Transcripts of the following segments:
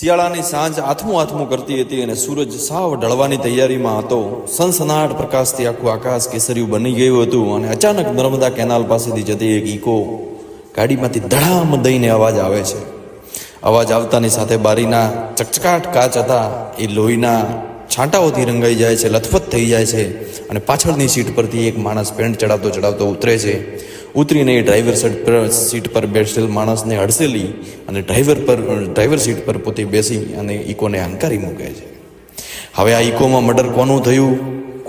શિયાળાની સાંજ આથમું આથમું કરતી હતી અને સૂરજ સાવ ઢળવાની તૈયારીમાં હતો. સનસનાટ પ્રકાશથી આખું આકાશ કેસરિયું બની ગયું હતું અને અચાનક નર્મદા કેનાલ પાસેથી જતી એક ઇકો ગાડીમાંથી ધડામ દઈને અવાજ આવે છે. અવાજ આવતાની સાથે બારીના ચકચકાટ કાચ હતા એ લોહીના છાંટાઓથી રંગાઈ જાય છે, લથપથ થઈ જાય છે અને પાછળની સીટ પરથી એક માણસ પેન્ટ ચડાવતો ચડાવતો ઉતરે છે. ઉતરીને એ ડ્રાઈવર સીટ પર બેસેલ માણસને હડસેલી અને ડ્રાઈવર સીટ પર પોતે બેસી અને ઇકોને હંકારી મૂકે છે. હવે આ ઇકોમાં મર્ડર કોનું થયું,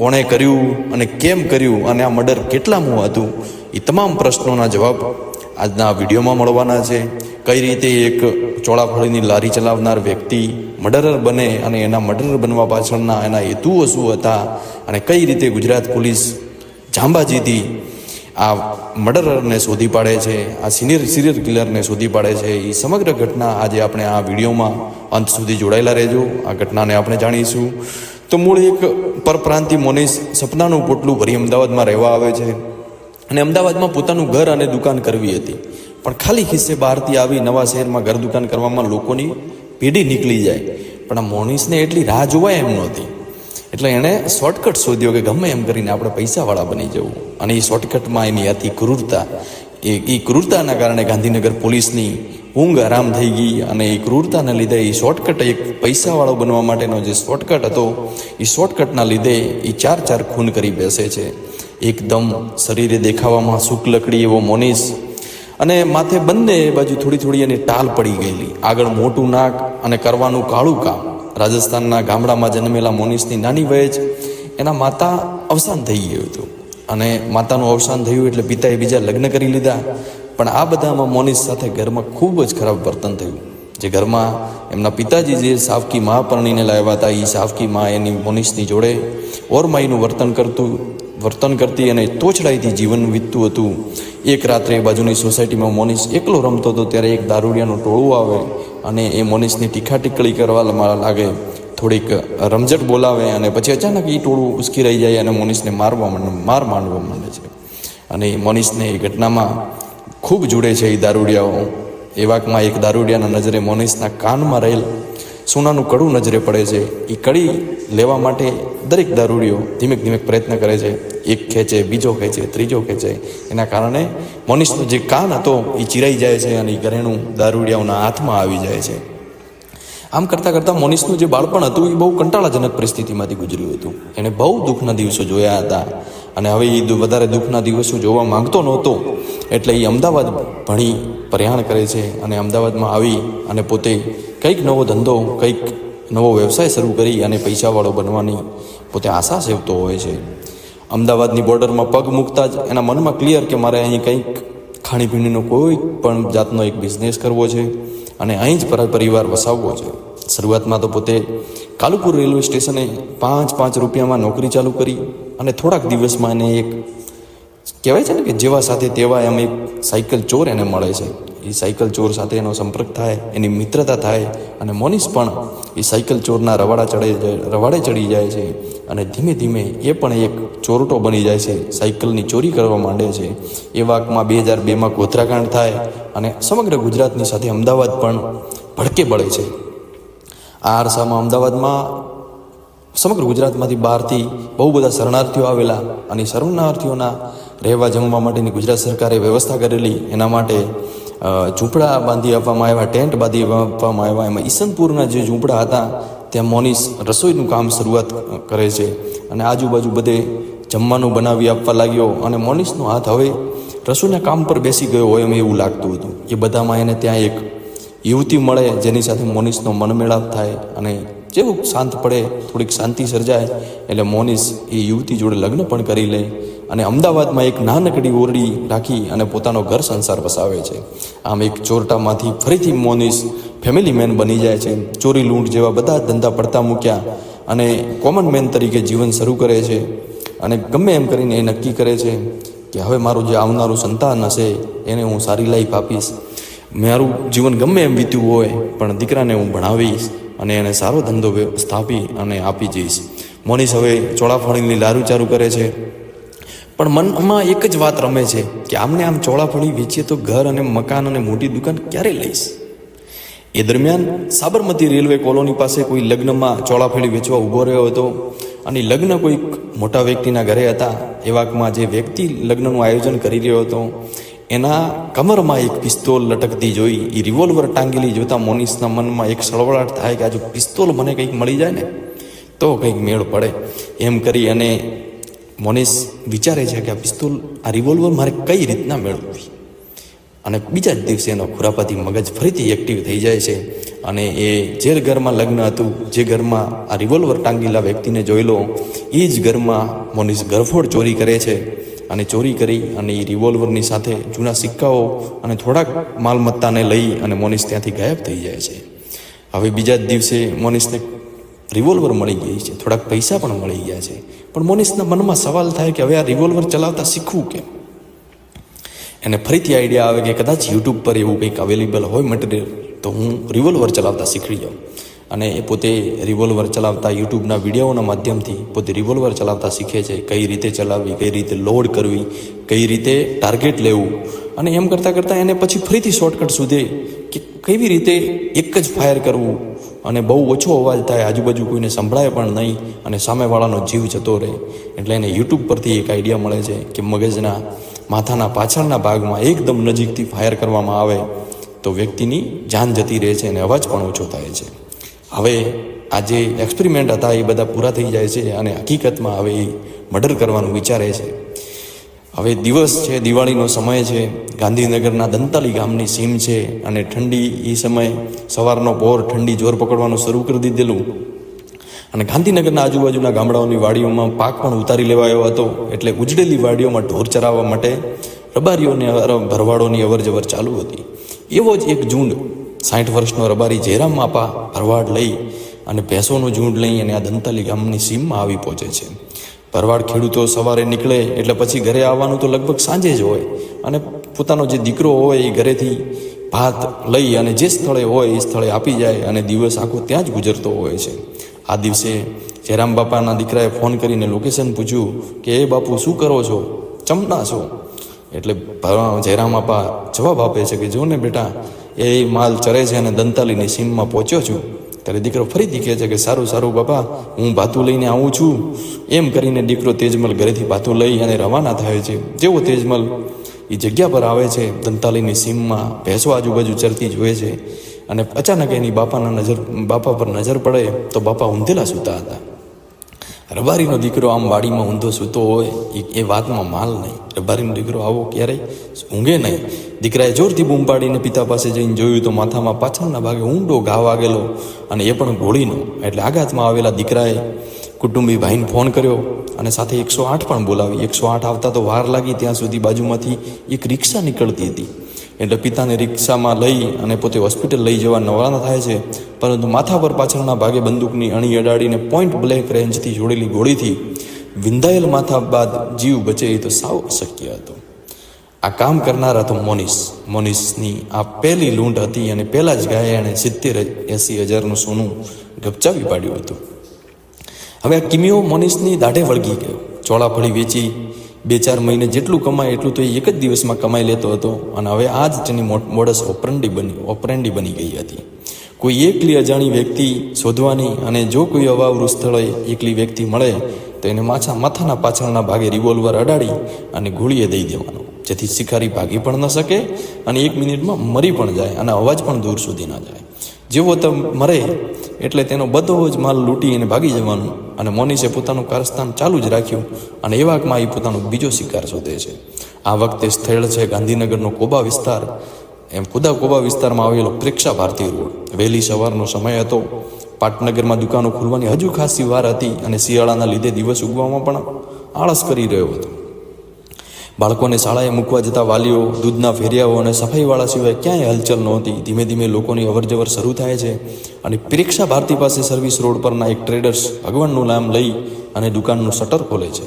કોણે કર્યું અને કેમ કર્યું અને આ મર્ડર કેટલામું હતું, એ તમામ પ્રશ્નોના જવાબ આજના આ વિડીયોમાં મળવાના છે. કઈ રીતે એક ચોળાફળીની લારી ચલાવનાર વ્યક્તિ મર્ડરર બને અને એના મર્ડરર બનવા પાછળના એના હેતુઓ શું હતા અને કઈ રીતે ગુજરાત પોલીસ જાંબાજીથી આ મર્ડરરને શોધી પાડે છે, આ સિરિયલ કિલરને શોધી પાડે છે, એ સમગ્ર ઘટના આજે આપણે આ વિડીયોમાં અંત સુધી જોડાયેલા રહેજો. આ ઘટનાને આપણે જાણીશું. તો મૂળ એક પરપ્રાંતિ મોનીસ સપનાનું પોટલું ભરી અમદાવાદમાં રહેવા આવે છે અને અમદાવાદમાં પોતાનું ઘર અને દુકાન કરવી હતી, પણ ખાલી ખિસ્સે બહારથી આવી નવા શહેરમાં ઘર દુકાન કરવામાં લોકોની પેઢી નીકળી જાય. પણ આ મોનીસને એટલી રાહ જોવાય એમ નહોતી, એટલે એણે શોર્ટકટ શોધ્યો કે ગમે એમ કરીને આપણે પૈસાવાળા બની જવું. અને એ શોર્ટકટમાં એની હતી ક્રૂરતા. એ ક્રૂરતાના કારણે ગાંધીનગર પોલીસની ઊંઘ આરામ થઈ ગઈ અને એ ક્રૂરતાને લીધે એ શોર્ટકટ, એક પૈસાવાળો બનવા માટેનો જે શોર્ટકટ હતો, એ શોર્ટકટના લીધે એ ચાર ખૂન કરી બેસે છે. એકદમ શરીરે દેખાવામાં શુક્લકડી એવો મોનીસ અને માથે બંને બાજુ થોડી એની ટાલ પડી ગયેલી, આગળ મોટું નાક અને કરવાનું કાળું કામ. રાજસ્થાનના ગામડામાં જન્મેલા મોનીસની નાની વયે જ એના માતા અવસાન થઈ ગયું હતું અને માતાનું અવસાન થયું એટલે પિતાએ બીજા લગ્ન કરી લીધા. પણ આ બધામાં મોનીસ સાથે ઘરમાં ખૂબ જ ખરાબ વર્તન થયું. જે ઘરમાં એમના પિતાજી જે સાવકી મા પરણીને લાવ્યા હતા, એ સાવકી મા એની મોનીસની જોડે ઓરમાઈનું વર્તન કરતી અને તોછડાઈથી જીવન વીતતું હતું. એક રાત્રે બાજુની સોસાયટીમાં મોનીસ એકલો રમતો હતો ત્યારે એક દારૂડિયાનું ટોળું આવે અને એ મોનીસની ટીખા ટીકડી કરવા લાગે, થોડીક રમઝટ બોલાવે અને પછી અચાનક એ ટોળું ઉશ્કી રહી જાય અને મોનીસને માર માંડવા માંડે છે. અને એ મોનીસને એ ઘટનામાં ખૂબ જુડે છે એ દારૂડિયાઓ. એ વાકમાં એક દારૂડિયાના નજરે મોનીસના કાનમાં રહેલ સોનાનું કડું નજરે પડે છે. એ કડી લેવા માટે દરેક દારૂડિયો ધીમે પ્રયત્ન કરે છે. એક ખેંચે, બીજો ખેંચે, ત્રીજો ખેંચે. એના કારણે મોનીસનો જે કાન હતો એ ચીરાઈ જાય છે અને એ ઘરેણું દારૂડિયાઓના હાથમાં આવી જાય છે. આમ કરતાં મોનીસનું જે બાળપણ હતું એ બહુ કંટાળાજનક પરિસ્થિતિમાંથી ગુજર્યું હતું. એણે બહુ દુઃખના દિવસો જોયા હતા અને હવે એ વધારે દુઃખના દિવસો જોવા માંગતો નહોતો. એટલે એ અમદાવાદ ભણી પ્રયાણ કરે છે અને અમદાવાદમાં આવી અને પોતે કંઈક નવો ધંધો, કંઈક નવો વ્યવસાય શરૂ કરી અને પૈસાવાળો બનવાની પોતે આશા સેવતો હોય છે. અમદાવાદની બોર્ડરમાં પગ મૂકતા જ એના મનમાં ક્લિયર કે મારે અહીં કંઈક ખાણીપીણીનો કોઈ પણ જાતનો એક બિઝનેસ કરવો છે અને અહીં જ પરિવાર વસાવવો છે. શરૂઆતમાં તો પોતે કાલુપુર રેલવે સ્ટેશને 5 રૂપિયામાં નોકરી ચાલુ કરી અને થોડાક દિવસમાં એને એક કહેવાય છે ને કે જેવા સાથે તેવા એમ એક સાયકલ ચોર એને મળે છે. એ સાયકલ ચોર સાથે એનો સંપર્ક થાય, એની મિત્રતા થાય અને મોનીસ પણ એ સાયકલ ચોરના રવાડે ચડી જાય છે અને ધીમે એ પણ એક ચોરટો બની જાય છે, સાયકલની ચોરી કરવા માંડે છે. એ વાકમાં 2002માં ગોધરાકાંડ થાય અને સમગ્ર ગુજરાતની સાથે અમદાવાદ પણ ભડકે બળે છે. આ અરસામાં અમદાવાદમાં સમગ્ર ગુજરાતમાંથી બહારથી બહુ બધા શરણાર્થીઓ આવેલા અને શરણાર્થીઓના રહેવા જમવા માટેની ગુજરાત સરકારે વ્યવસ્થા કરેલી. એના માટે ઝૂંપડા બાંધી આપવામાં આવ્યા, ટેન્ટ બાંધી આપવામાં આવ્યા. એમાં ઈસનપુરના જે ઝૂંપડા હતા ત્યાં મોનીસ રસોઈનું કામ શરૂઆત કરે છે અને આજુબાજુ બધે જમવાનું બનાવી આપવા લાગ્યો અને મોનીસનો હાથ હવે રસોઈના કામ પર બેસી ગયો હોય એમ એવું લાગતું હતું. એ બધામાં એને ત્યાં એક યુવતી મળે જેની સાથે મોનીસનો મનમેળાપ થાય અને જેવું શાંત પડે, થોડીક શાંતિ સર્જાય એટલે મોનીસ એ યુવતી જોડે લગ્ન પણ કરી લે અને અમદાવાદમાં એક નાનકડી ઓરડી રાખી અને પોતાનો ઘર સંસાર વસાવે છે. આમ એક ચોરટામાંથી ફરીથી મોનીસ ફેમિલી મેન બની જાય છે. ચોરી લૂંટ જેવા બધા ધંધા પડતા મૂક્યા અને કોમન મેન તરીકે જીવન શરૂ કરે છે અને ગમે એમ કરીને એ નક્કી કરે છે કે હવે મારું જે આવનારું સંતાન હશે એને હું સારી લાઈફ આપીશ. મારું જીવન ગમે એમ વીત્યું હોય પણ દીકરાને હું ભણાવીશ અને એને સારો ધંધો સ્થાપી અને આપી જઈશ. મોનીસ હવે ચોળાફળીની લારું ચારું કરે છે પણ મનમાં એક જ વાત રમે છે કે આમને આમ ચોળાફળી વેચીએ તો ઘર અને મકાન અને મોટી દુકાન ક્યારે લઈશ. એ દરમિયાન સાબરમતી રેલવે કોલોની પાસે કોઈ લગ્નમાં ચોળાફળી વેચવા ઊભો રહ્યો હતો અને લગ્ન કોઈક મોટા વ્યક્તિના ઘરે હતા. એવામાં જે વ્યક્તિ લગ્નનું આયોજન કરી રહ્યો હતો એના કમરમાં એક પિસ્તોલ લટકતી જોઈ એ રિવોલ્વર ટાંગેલી જોતા મોનિસના મનમાં એક સળવળાટ થાય કે આ જો પિસ્તોલ મને કંઈક મળી જાય ને તો કંઈક મેળ પડે એમ કરી અને મોનિસ વિચારે છે કે આ પિસ્તોલ આ રિવોલ્વર મારે કઈ રીતના મેળવવી. અને બીજા જ દિવસે એનો ખુરાપાતી મગજ ફરીથી એક્ટિવ થઈ જાય છે અને એ જે ઘરમાં લગ્ન હતું, જે ઘરમાં આ રિવોલ્વર ટાંગેલા વ્યક્તિને જોયેલો એ જ ઘરમાં મોનિસ ગરફોડ ચોરી કરે છે. અને ચોરી કરી અને એ રિવોલ્વરની સાથે જૂના સિક્કાઓ અને થોડાક માલમત્તાને લઈ અને મોનિસ ત્યાંથી ગાયબ થઈ જાય છે. હવે બીજા જ દિવસે મોનિસને રિવોલ્વર મળી ગઈ છે, થોડાક પૈસા પણ મળી ગયા છે. પણ મોનિસના મનમાં સવાલ થાય કે હવે આ રિવોલ્વર ચલાવતા શીખવું કેમ. એને ફરીથી આઈડિયા આવે કે કદાચ યુટ્યુબ પર એવું કંઈક અવેલેબલ હોય મટીરિયલ તો હું રિવોલ્વર ચલાવતા શીખી જાઉં. અને એ પોતે રિવોલ્વર ચલાવતા યુટ્યુબના વિડીયોના માધ્યમથી પોતે રિવોલ્વર ચલાવતા શીખે છે. કઈ રીતે ચલાવવી, કઈ રીતે લોડ કરવી, કઈ રીતે ટાર્ગેટ લેવું. અને એમ કરતાં કરતાં એને પછી ફરીથી શોર્ટકટ શોધે કે કેવી રીતે એક જ ફાયર કરવું અને બહુ ઓછો અવાજ થાય, આજુબાજુ કોઈને સંભળાય પણ નહીં અને સામેવાળાનો જીવ જતો રહે. એટલે એને યુટ્યુબ પરથી એક આઈડિયા મળે છે કે મગજના માથાના પાછળના ભાગમાં એકદમ નજીકથી ફાયર કરવામાં આવે તો વ્યક્તિની જાન જતી રહે છે અને અવાજ પણ ઓછો થાય છે. હવે આ જે એક્સપેરિમેન્ટ હતા એ બધા પૂરા થઈ જાય છે અને હકીકતમાં હવે એ મર્ડર કરવાનું વિચારે છે. હવે દિવસ છે, દિવાળીનો સમય છે, ગાંધીનગરના દંતાલી ગામની સીમ છે અને ઠંડી એ સમય સવારનો પહોર ઠંડી જોર પકડવાનું શરૂ કરી દીધેલું. અને ગાંધીનગરના આજુબાજુના ગામડાઓની વાડીઓમાં પાક પણ ઉતારી લેવાયો હતો. એટલે ઉજળેલી વાડીઓમાં ઢોર ચરાવવા માટે રબારીઓને ભરવાડોની અવરજવર ચાલુ હતી. એવો જ એક ઝુંડ 60 વર્ષનો રબારી જયરામ માપા ભરવાડ લઈ અને ભેંસોનું ઝુંડ લઈ અને આ દંતાલી ગામની સીમમાં આવી પહોંચે છે. ભરવાડ ખેડૂતો સવારે નીકળે એટલે પછી ઘરે આવવાનું તો લગભગ સાંજે જ હોય અને પોતાનો જે દીકરો હોય એ ઘરેથી ભાત લઈ અને જે સ્થળે હોય એ સ્થળે આપી જાય અને દિવસ આખો ત્યાં જ ગુજરતો હોય છે. આ દિવસે જયરામ બાપાના દીકરાએ ફોન કરીને લોકેશન પૂછ્યું કે એ બાપુ શું કરો છો, ચમના છો? એટલે જયરામ બાપા જવાબ આપે છે કે જો ને બેટા એ માલ ચરે છે અને દંતાલીની સીમમાં પહોંચ્યો છું. ત્યારે દીકરો ફરીથી કહે છે કે સારું સારું બાપા, હું ભાતું લઈને આવું છું. એમ કરીને દીકરો તેજમલ ઘરેથી ભાતું લઈ અને રવાના થાય છે. જેવો તેજમલ એ જગ્યા પર આવે છે દંતાલીની સીમમાં ભેંસો આજુબાજુ ચરતી જોવે છે અને અચાનક એની બાપા પર નજર પડે તો બાપા ઊંધેલા સૂતા હતા. રબારીનો દીકરો આમ વાડીમાં ઊંધો સૂતો હોય એ વાતમાં માલ નહીં. રબારીનો દીકરો આવો ક્યારેય ઊંઘે નહીં. દીકરાએ જોરથી બૂમ પાડીને પિતા પાસે જઈને જોયું તો માથામાં પાછળના ભાગે ઊંડો ઘા વાગેલો અને એ પણ ગોળીનો. એટલે આઘાતમાં આવેલા દીકરાએ કુટુંબી ભાઈને ફોન કર્યો અને સાથે 108 પણ બોલાવી. 108 આવતા તો વાર લાગી. ત્યાં સુધી બાજુમાંથી એક રિક્ષા નીકળતી હતી. એટલે પિતાને રિક્ષામાં લઈ અને પોતે હોસ્પિટલ લઈ જવા નવાના થાય છે. પરંતુ માથા પર પાછળના ભાગે બંદૂકની અણી અડાડીને પોઈન્ટ બ્લેક રેન્જથી જોડેલી ગોળીથી વિંધાયેલ માથા બાદ જીવ બચે એ તો સાવ અશક્ય હતો. આ કામ કરનાર હતો મોનિસની આ પહેલી લૂંટ હતી અને પહેલા જ ગાયે એણે 70-80 હજારનું સોનું ગપચાવી પાડ્યું હતું. હવે આ કિમિયો મોનિસની દાઢે વળગી ગયો. ચોળાફળી વેચી 2-4 મહિને જેટલું કમાય એટલું તો એ એક જ દિવસમાં કમાઈ લેતો હતો. અને હવે આ જ તેની મોડસ ઓપરેન્ડી બની ગઈ હતી. કોઈ એકલી અજાણી વ્યક્તિ શોધવાની અને જો કોઈ અવાવરું સ્થળે એકલી વ્યક્તિ મળે તો એને માથાના પાછળના ભાગે રિવોલ્વર અડાડી અને ગોળીએ દઈ દેવાનો, જેથી શિકારી ભાગી પણ ન શકે અને 1 મિનિટમાં મરી પણ જાય અને અવાજ પણ દૂર સુધી ન જાય. જેવો તો મરે એટલે તેનો બધો જ માલ લૂંટી અને ભાગી જવાનું. અને મોનિસે પોતાનું કારસ્તાન ચાલુ જ રાખ્યું અને એવામાં એ પોતાનો બીજો શિકાર શોધે છે. આ વખતે સ્થળ છે ગાંધીનગરનો કોબા વિસ્તાર. કોબા વિસ્તારમાં આવેલો પ્રેક્ષા ભારતી રોડ. વહેલી સવારનો સમય હતો. પાટનગરમાં દુકાનો ખુલવાની હજુ ખાસી વાર હતી અને શિયાળાના લીધે દિવસ ઉગવામાં પણ આળસ કરી રહ્યો હતો. બાળકોને શાળાએ મૂકવા જતા વાલીઓ, દૂધના ફેરિયાઓ અને સફાઈવાળા સિવાય ક્યાંય હલચલ નહોતી. ધીમે ધીમે લોકોની અવરજવર શરૂ થાય છે અને પ્રેક્ષા ભારતી પાસે સર્વિસ રોડ પરના એક ટ્રેડર્સ ભગવાનનું નામ લઈ અને દુકાનનું શટર ખોલે છે.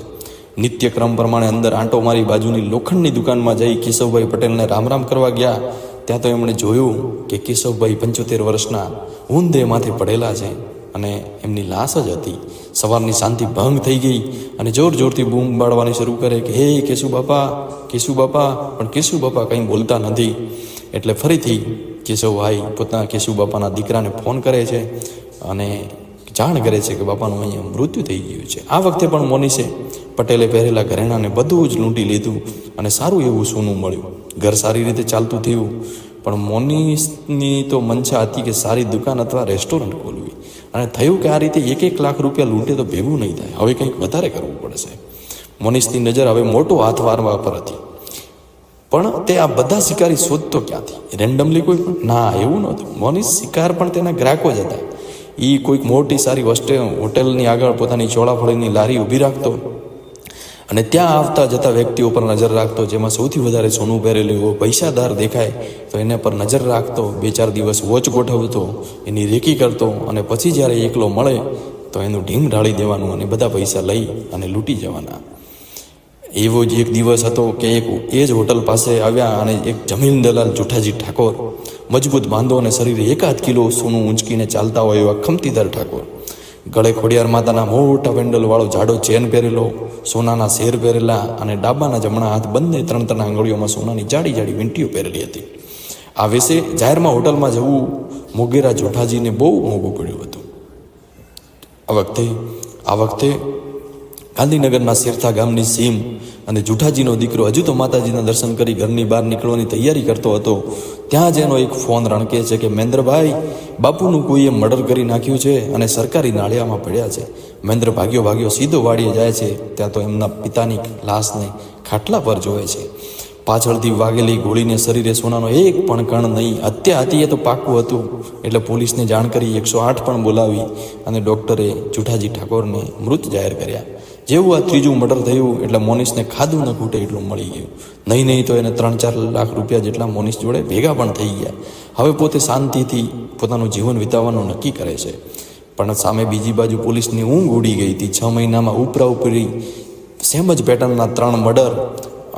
નિત્યક્રમ પ્રમાણે અંદર આંટો મારી બાજુની લોખંડની દુકાનમાં જઈ કેશવભાઈ પટેલને રામ કરવા ગયા. ત્યાં તો એમણે જોયું કે કેશવભાઈ 75 વર્ષના ઊંધે માથે પડેલા છે અને એમની લાશ જ હતી. સવારની શાંતિ ભંગ થઈ ગઈ અને જોરથી બૂમ પાડવાની શરૂ કરે કે હે કેશુ બાપા. પણ કેશુ બાપા કંઈ બોલતા નથી. એટલે ફરીથી કેશવભાઈ પોતાના કેશવ બાપાના દીકરાને ફોન કરે છે અને જાણ કરે છે કે બાપાનું અહીંયા મૃત્યુ થઈ ગયું છે. આ વખતે પણ મોનીશે પટેલે પહેરેલા ઘરેણાને બધું જ લૂંટી લીધું અને સારું એવું સોનું મળ્યું. ઘર સારી રીતે ચાલતું થયું, પણ મોનીસની તો મંશા હતી કે સારી દુકાન અથવા રેસ્ટોરન્ટ ખોલવી. અને થયું કે આ રીતે 1 લાખ રૂપિયા લૂંટે તો ભેગું નહીં થાય, હવે કંઈક વધારે કરવું પડશે. મોનીસની નજર હવે મોટો હાથ વારવા પર હતી. પણ તે આ બધા શિકારી શોધતો ક્યાંથી? રેન્ડમલી કોઈ પણ? ના, એવું નહોતું. મોનીસ શિકાર પણ તેના ગ્રાહકો જ હતા. એ કોઈક મોટી સારી હોટેલની આગળ પોતાની ચોળાફળીની લારી ઊભી રાખતો અને ત્યાં આવતા જતા વ્યક્તિઓ પર નજર રાખતો. જેમાં સૌથી વધારે સોનું પહેરેલું હોય, પૈસાદાર દેખાય તો એને પર નજર રાખતો. 2-4 દિવસ વોચ ગોઠવતો, એની રેકી કરતો અને પછી જ્યારે એકલો મળે તો એનું ઢીમ ઢાળી દેવાનું અને બધા પૈસા લઈ અને લૂંટી જવાના. એવો જ એક દિવસ હતો કે એ જ હોટલ પાસે આવ્યા અને એક જમીન દલાલ જુઠાજી ઠાકોર, મજબૂત બાંધો અને શરીરે 1-8 કિલો સોનું ઊંચકીને ચાલતા હોય એવા ખમતીદાર ઠાકોર, ગળે ખોડિયાર માતાના મોટા પેન્ડલવાળો જાડો ચેન પહેરેલો, સોનાના શેર પહેરેલા અને ડાબાના જમણા હાથ બંને 3 આંગળીઓમાં સોનાની જાડી જાડી વીંટીઓ પહેરેલી હતી. આ વિશે જાહેરમાં હોટલમાં જવું મોગેરા જુઠાજીને બહુ મોંઘું પડ્યું હતું. આ વખતે ગાંધીનગરના શેરથા ગામની સીમ અને જુઠાજીનો દીકરો હજુ તો માતાજીના દર્શન કરી ઘરની બહાર નીકળવાની તૈયારી કરતો હતો. ત્યાં જ એનો એક ફોન રણકે છે કે મહેન્દ્રભાઈ, બાપુનું કોઈએ મર્ડર કરી નાખ્યું છે અને સરકારી નાળિયામાં પડ્યા છે. મહેન્દ્ર ભાગ્યો સીધો વાડીએ જાય છે. ત્યાં તો એમના પિતાની લાશને ખાટલા પર જોવે છે. પાછળથી વાગેલી ગોળીને શરીરે સોનાનો એક પણ કણ નહીં. હત્યા હતી એ તો પાક્કું હતું. એટલે પોલીસને જાણ કરી 108 પણ બોલાવી અને ડૉક્ટરે જુઠાજી ઠાકોરને મૃત જાહેર કર્યા. જેવું આ ત્રીજું મર્ડર થયું એટલે મોનીસને ખાધું ન ખૂટે એટલું મળી ગયું. નહીં તો એને 3-4 લાખ રૂપિયા જેટલા મોનીસ જોડે ભેગા પણ થઈ ગયા. હવે પોતે શાંતિથી પોતાનું જીવન વિતાવવાનું નક્કી કરે છે. પણ સામે બીજી બાજુ પોલીસની ઊંઘ ઉડી ગઈ હતી. 6 મહિનામાં ઉપરી સેમ જ પેટર્નના 3 મર્ડર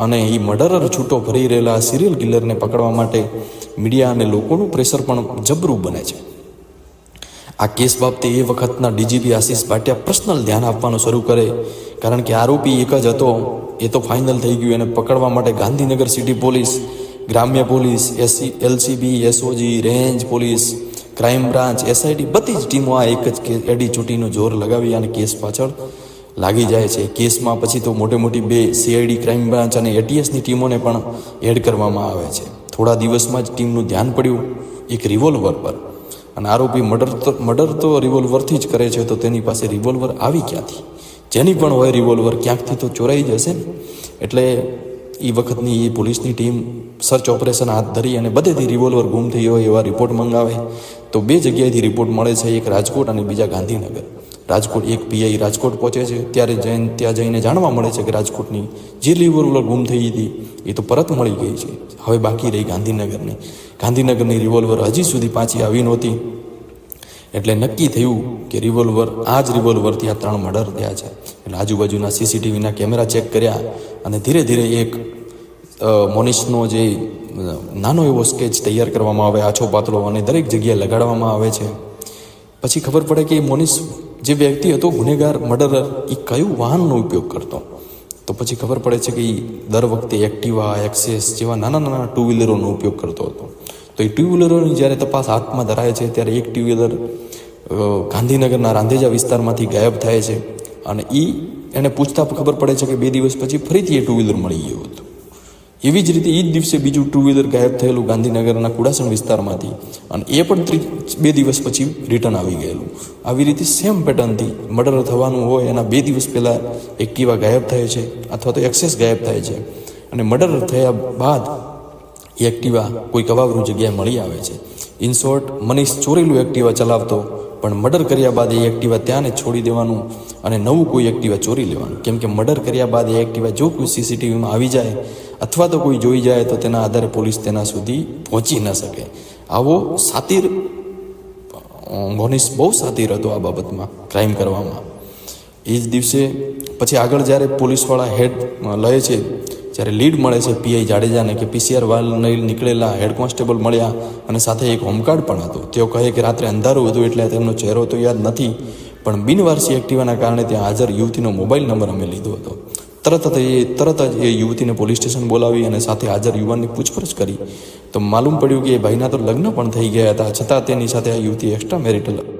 અને એ મર્ડરર છૂટો ભરી રહેલા સિરિયલ કિલરને પકડવા માટે મીડિયા અને લોકોનું પ્રેશર પણ જબરું બને છે. આ કેસ બાબતે એ વખતના ડીજીપી આશિષ ભાટિયા પર્સનલ ધ્યાન આપવાનું શરૂ કરે, કારણ કે આરોપી એક જ હતો. એ તો ફાઇનલ થઈ ગયું. એને પકડવા માટે ગાંધીનગર સિટી પોલીસ, ગ્રામ્ય police, LCB, SOG, range police, crime branch, SIT બધી જ ટીમો આ એક જ એડી ચૂંટીનું જોર લગાવી અને કેસ પાછળ લાગી જાય છે. કેસમાં પછી તો મોટી 2 સીઆઈડી, ક્રાઇમ બ્રાન્ચ અને એટીએસની ટીમોને પણ એડ કરવામાં આવે છે. થોડા દિવસમાં જ ટીમનું ધ્યાન પડ્યું એક રિવોલ્વર પર. અને આરોપી મર્ડર તો રિવોલ્વરથી જ કરે છે, તો તેની પાસે રિવોલ્વર આવી ક્યાંથી? જેની પણ હોય રિવોલ્વર ક્યાંકથી તો ચોરાઈ જશે ને. એટલે એ વખતની એ પોલીસની ટીમ સર્ચ ઓપરેશન હાથ ધરી અને બધેથી રિવોલ્વર ગુમ થઈ હોય એવા રિપોર્ટ મંગાવે. તો 2 જગ્યાએથી રિપોર્ટ મળે છે, એક રાજકોટ અને બીજા ગાંધીનગર. રાજકોટ એક પીઆઈ રાજકોટ પહોંચે છે. ત્યાં જઈને જાણવા મળે છે કે રાજકોટની જે રિવોલ્વર ગુમ થઈ હતી એ તો પરત મળી ગઈ છે. હવે બાકી રહી ગાંધીનગરની રિવોલ્વર હજી સુધી પાછી આવી નહોતી. એટલે નક્કી થયું કે આ જ રિવોલ્વરથી આ 3 મર્ડર થયા છે. એટલે આજુબાજુના સીસીટીવીના કેમેરા ચેક કર્યા અને ધીરે ધીરે એક મોનિસનો જે નાનો એવો સ્કેચ તૈયાર કરવામાં આવે, આછો પાતળો, અને દરેક જગ્યાએ લગાડવામાં આવે છે. પછી ખબર પડે કે મોનિસ જે વ્યક્તિ હતો ગુનેગાર, મર્ડરર, એ કયું વાહનનો ઉપયોગ કરતો. તો પછી ખબર પડે છે કે એ દર વખતે એક્ટિવા, એક્સેસ જેવા નાના 2 વ્હીલરોનો ઉપયોગ કરતો હતો. તો એ 2 વ્હીલરોની જ્યારે તપાસ હાથમાં ધરાય છે ત્યારે એક 2 વ્હીલર ગાંધીનગરના રાંધેજા વિસ્તારમાંથી ગાયબ થાય છે. અને એને પૂછતા ખબર પડે છે કે 2 દિવસ પછી ફરીથી એ 2 વ્હીલર મળી ગયું હતું. એવી જ રીતે એ જ દિવસે બીજું 2 વ્હીલર ગાયબ થયેલું ગાંધીનગરના કુડાસણ વિસ્તારમાંથી, અને એ પણ 2 દિવસ પછી રિટર્ન આવી ગયેલું. આવી રીતે સેમ પેટર્નથી મર્ડર થવાનું હોય એના 2 દિવસ પહેલાં એક્ટિવા ગાયબ થાય છે અથવા તો એક્સેસ ગાયબ થાય છે. અને મર્ડર થયા બાદ એક્ટિવા કોઈ કવાવરૂ જગ્યાએ મળી આવે છે. ઇન શોર્ટ, મનીષ ચોરેલું એક્ટિવા ચલાવતો, પણ મર્ડર કર્યા બાદ એ એક્ટિવા ત્યાં જ છોડી દેવાનું અને નવું કોઈ એક્ટિવા ચોરી લેવાનું. કેમ કે મર્ડર કર્યા બાદ એ એક્ટિવા જો કોઈ સીસીટીવીમાં આવી જાય અથવા તો કોઈ જોઈ જાય તો તેના આધારે પોલીસ તેના સુધી પહોંચી ન શકે. આવો સાતીર મોનિસ બહુ સાતીર હતો આ બાબતમાં, ક્રાઇમ કરવામાં. એ જ દિવસે પછી આગળ જ્યારે પોલીસવાળા હેડ લે છે, જ્યારે લીડ મળે છે પીઆઈ જાડેજાને કે પીસીઆર વાલ નીકળેલા હેડ કોન્સ્ટેબલ મળ્યા અને સાથે એક હોમગાર્ડ પણ હતો. તેઓ કહે કે રાત્રે અંધારું હતું એટલે તેમનો ચહેરો તો યાદ નથી, પણ બિનવારસી એક્ટિવાના કારણે ત્યાં હાજર યુવતીનો મોબાઈલ નંબર અમે લીધો હતો. તરત જ એ યુવતીને પોલીસ સ્ટેશન બોલાવી અને સાથે હાજર યુવાનની પૂછપરછ કરી તો માલુમ પડ્યું કે એ ભાઈના તો લગ્ન પણ થઈ ગયા હતા, છતાં તેની સાથે આ યુવતી એક્સ્ટ્રા મેરિટલ